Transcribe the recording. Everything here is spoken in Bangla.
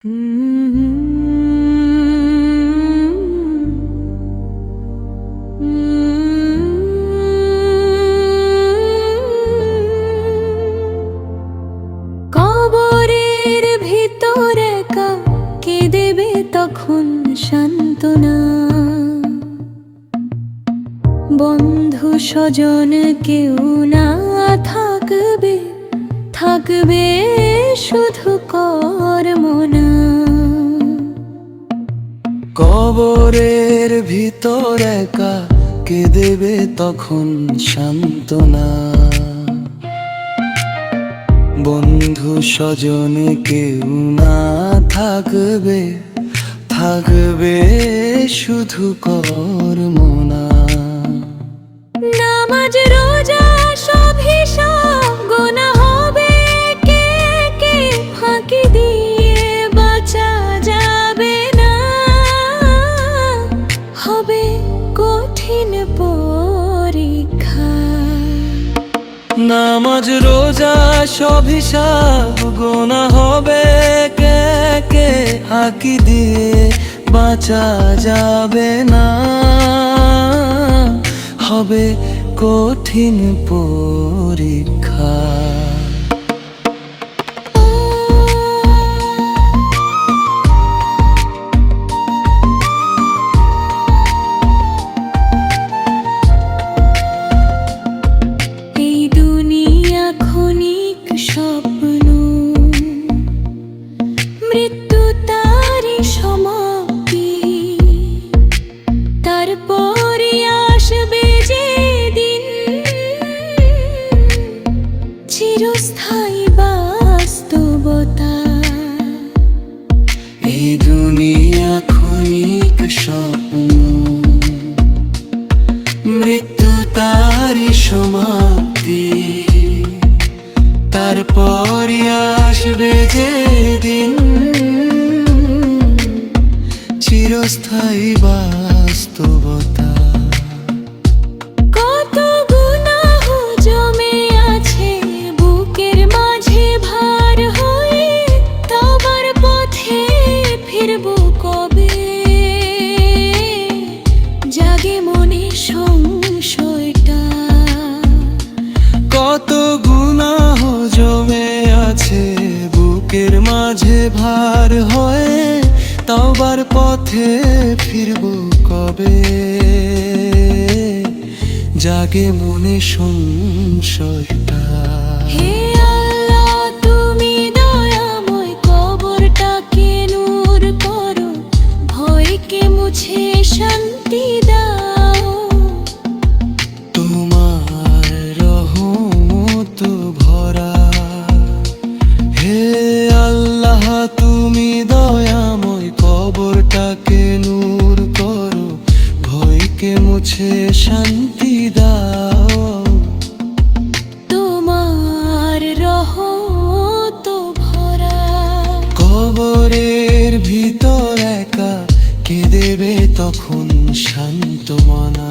কবরের ভিতরে কে দেবে তখন সান্ত্বনা? বন্ধু স্বজন কেউ না থাকবে, থাকবে শুধু কর্মনা। কবরের ভিতর একা কে দেবে তখন সান্ত্বনা? বন্ধু স্বজনে কেউ না থাকবে, থাকবে শুধু কর্মনা। নামাজ রোজা সব হিসাব গোনা হবে, কে কে ফাঁকি দিয়ে বাঁচা যাবে না। হবে কঠিন পরীক্ষা। নামাজ রোজা সব হিসাব গোনা হবে, কে কে ফাঁকি দিয়ে বাঁচা যাবে না। হবে কঠিন পরীক্ষা। এই দুনিয়া ক্ষণিক স্বপ্ন, মৃত্যু তারই সমাপ্তি। তারপরই আসবে যে দিন, চিরস্থায়ী বাস্তবতা। এই দুনিয়া ক্ষণিক স্বপ্ন, মৃত্যু তারই সমাপ্তি। তারপরই আসবে যে দিন, চিরস্থায়ী বাস্তবতা। কত গুনাহ জমে আছে বুকের মাঝে ভার হয়ে, তবার পথে ফিরবো কবে? জাগে মনে সংশয়টা। কত গুনাহ জমে আছে বুকের মাঝে ভার হয়ে, তবার পথে ফিরবো কবে? জাগে মনে সংশয়টা। হে আল্লাহ তুমি দয়াময়, কবরটাকে নূর করো, ভয়কে মুছে শান্তি দাও। তোমার রহমত ভরা, হে আল্লাহ তুমি দয়াময়, কবরটাকে নূর করো, ভয়কে মুছে শান্তি দাও। তোমার রহমত ভরা। কবরের ভিতর একা কে দেবে তখন সান্ত্বনা?